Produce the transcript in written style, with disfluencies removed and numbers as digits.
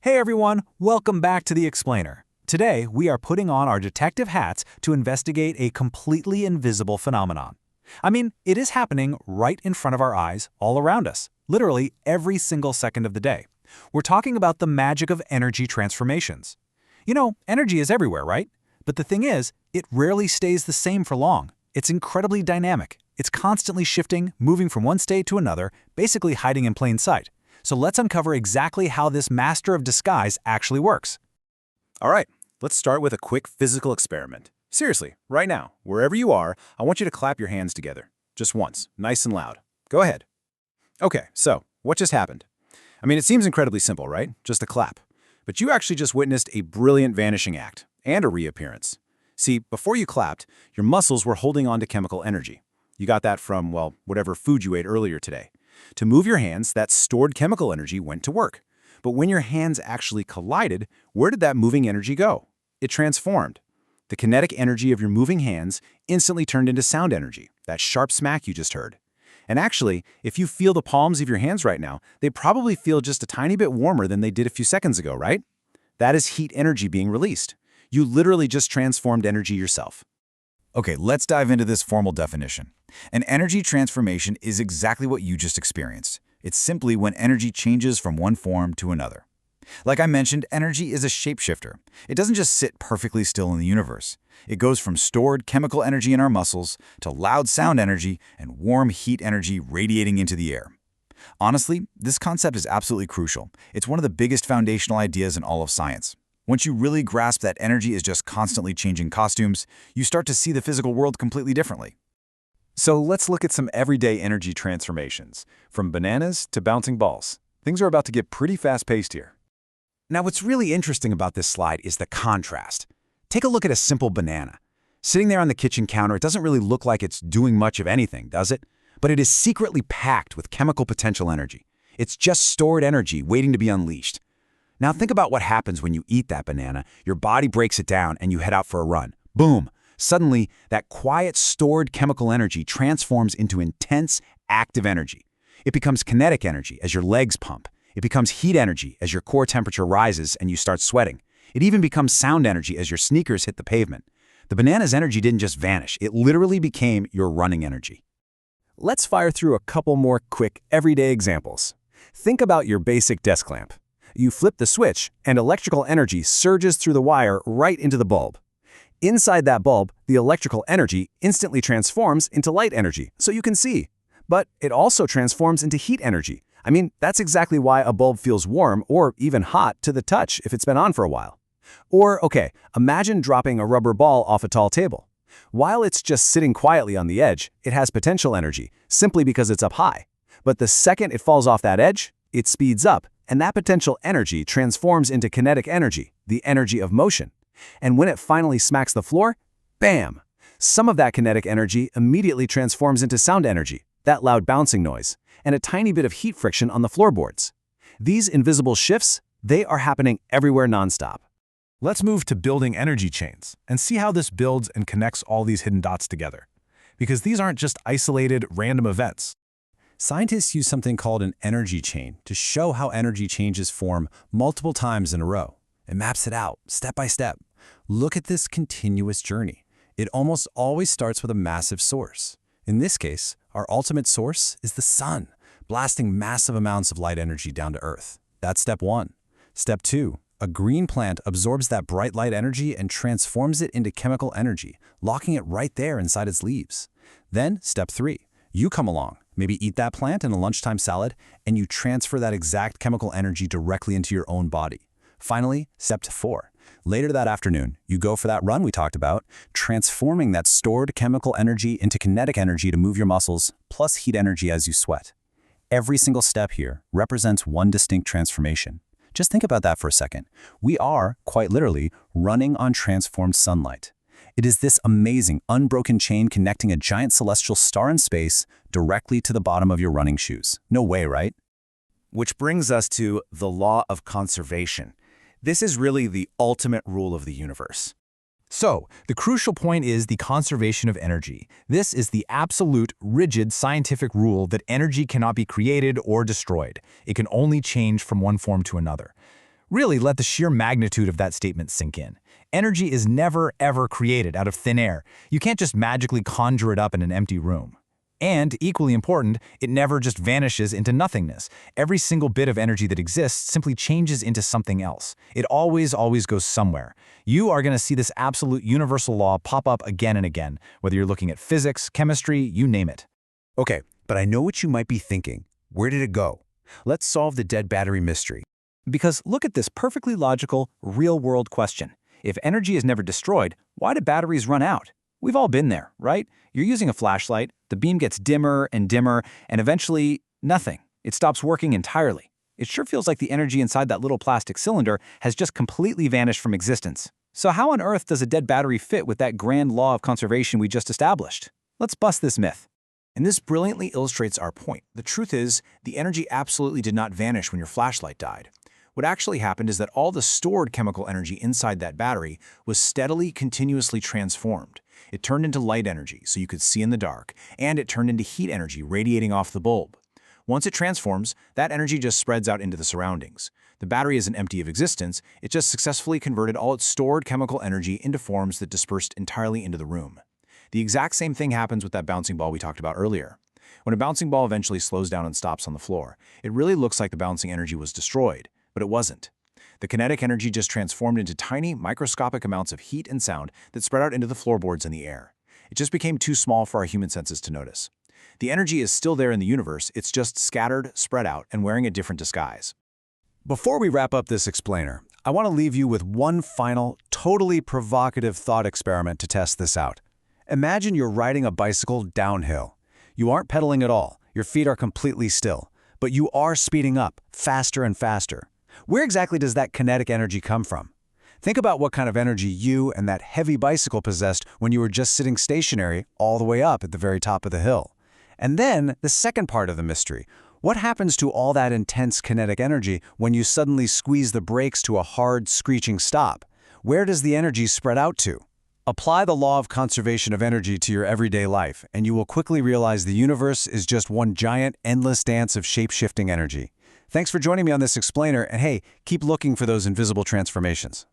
Hey everyone, welcome back to The Explainer. Today, we are putting on our detective hats to investigate a completely invisible phenomenon. I mean, it is happening right in front of our eyes, all around us, literally every single second of the day. We're talking about the magic of energy transformations. You know, energy is everywhere, right? But the thing is, it rarely stays the same for long. It's incredibly dynamic. It's constantly shifting, moving from one state to another, basically hiding in plain sight. So let's uncover exactly how this master of disguise actually works. All right, let's start with a quick physical experiment. Seriously, right now, wherever you are, I want you to clap your hands together. Just once, nice and loud. Go ahead. Okay, so what just happened? I mean, it seems incredibly simple, right? Just a clap. But you actually just witnessed a brilliant vanishing act and a reappearance. See, before you clapped, your muscles were holding on to chemical energy. You got that from, well, whatever food you ate earlier today. To move your hands, that stored chemical energy went to work. But when your hands actually collided, where did that moving energy go? It transformed. The kinetic energy of your moving hands instantly turned into sound energy, that sharp smack you just heard. And actually, if you feel the palms of your hands right now, they probably feel just a tiny bit warmer than they did a few seconds ago, right? That is heat energy being released. You literally just transformed energy yourself. Okay, let's dive into this formal definition. An energy transformation is exactly what you just experienced. It's simply when energy changes from one form to another. Like I mentioned, energy is a shapeshifter. It doesn't just sit perfectly still in the universe. It goes from stored chemical energy in our muscles to loud sound energy and warm heat energy radiating into the air. Honestly, this concept is absolutely crucial. It's one of the biggest foundational ideas in all of science. Once you really grasp that energy is just constantly changing costumes, you start to see the physical world completely differently. So let's look at some everyday energy transformations, from bananas to bouncing balls. Things are about to get pretty fast-paced here. Now, what's really interesting about this slide is the contrast. Take a look at a simple banana. Sitting there on the kitchen counter, it doesn't really look like it's doing much of anything, does it? But it is secretly packed with chemical potential energy. It's just stored energy waiting to be unleashed. Now think about what happens when you eat that banana. Your body breaks it down and you head out for a run. Boom! Suddenly, that quiet, stored chemical energy transforms into intense, active energy. It becomes kinetic energy as your legs pump. It becomes heat energy as your core temperature rises and you start sweating. It even becomes sound energy as your sneakers hit the pavement. The banana's energy didn't just vanish. It literally became your running energy. Let's fire through a couple more quick, everyday examples. Think about your basic desk lamp. You flip the switch, and electrical energy surges through the wire right into the bulb. Inside that bulb, the electrical energy instantly transforms into light energy, so you can see. But it also transforms into heat energy. I mean, that's exactly why a bulb feels warm or even hot to the touch if it's been on for a while. Or, okay, imagine dropping a rubber ball off a tall table. While it's just sitting quietly on the edge, it has potential energy, simply because it's up high. But the second it falls off that edge, it speeds up, and that potential energy transforms into kinetic energy, the energy of motion. And when it finally smacks the floor, bam! Some of that kinetic energy immediately transforms into sound energy, that loud bouncing noise, and a tiny bit of heat friction on the floorboards. These invisible shifts, they are happening everywhere nonstop. Let's move to building energy chains and see how this builds and connects all these hidden dots together. Because these aren't just isolated, random events. Scientists use something called an energy chain to show how energy changes form multiple times in a row. It maps it out, step by step. Look at this continuous journey. It almost always starts with a massive source. In this case, our ultimate source is the sun, blasting massive amounts of light energy down to Earth. That's step one. Step two, a green plant absorbs that bright light energy and transforms it into chemical energy, locking it right there inside its leaves. Then, step three, you come along. Maybe eat that plant in a lunchtime salad, and you transfer that exact chemical energy directly into your own body. Finally, step 4. Later that afternoon, you go for that run we talked about, transforming that stored chemical energy into kinetic energy to move your muscles, plus heat energy as you sweat. Every single step here represents one distinct transformation. Just think about that for a second. We are, quite literally, running on transformed sunlight. It is this amazing, unbroken chain connecting a giant celestial star in space directly to the bottom of your running shoes. No way, right? Which brings us to the law of conservation. This is really the ultimate rule of the universe. So, the crucial point is the conservation of energy. This is the absolute, rigid scientific rule that energy cannot be created or destroyed. It can only change from one form to another. Really, let the sheer magnitude of that statement sink in. Energy is never, ever created out of thin air. You can't just magically conjure it up in an empty room. And, equally important, it never just vanishes into nothingness. Every single bit of energy that exists simply changes into something else. It always goes somewhere. You are going to see this absolute universal law pop up again and again, whether you're looking at physics, chemistry, you name it. Okay, but I know what you might be thinking. Where did it go? Let's solve the dead battery mystery. Because look at this perfectly logical, real-world question. If energy is never destroyed, why do batteries run out? We've all been there, right? You're using a flashlight, the beam gets dimmer and dimmer, and eventually, nothing. It stops working entirely. It sure feels like the energy inside that little plastic cylinder has just completely vanished from existence. So how on earth does a dead battery fit with that grand law of conservation we just established? Let's bust this myth. And this brilliantly illustrates our point. The truth is, the energy absolutely did not vanish when your flashlight died. What actually happened is that all the stored chemical energy inside that battery was steadily, continuously transformed. It turned into light energy, so you could see in the dark, and it turned into heat energy radiating off the bulb. Once it transforms, that energy just spreads out into the surroundings. The battery isn't empty of existence, it just successfully converted all its stored chemical energy into forms that dispersed entirely into the room. The exact same thing happens with that bouncing ball we talked about earlier. When a bouncing ball eventually slows down and stops on the floor, it really looks like the bouncing energy was destroyed, but it wasn't. The kinetic energy just transformed into tiny, microscopic amounts of heat and sound that spread out into the floorboards and the air. It just became too small for our human senses to notice. The energy is still there in the universe, it's just scattered, spread out, and wearing a different disguise. Before we wrap up this explainer, I want to leave you with one final, totally provocative thought experiment to test this out. Imagine you're riding a bicycle downhill. You aren't pedaling at all, your feet are completely still, but you are speeding up, faster and faster. Where exactly does that kinetic energy come from? Think about what kind of energy you and that heavy bicycle possessed when you were just sitting stationary all the way up at the very top of the hill. And then, the second part of the mystery. What happens to all that intense kinetic energy when you suddenly squeeze the brakes to a hard, screeching stop? Where does the energy spread out to? Apply the law of conservation of energy to your everyday life, and you will quickly realize the universe is just one giant, endless dance of shape-shifting energy. Thanks for joining me on this explainer, and hey, keep looking for those invisible transformations.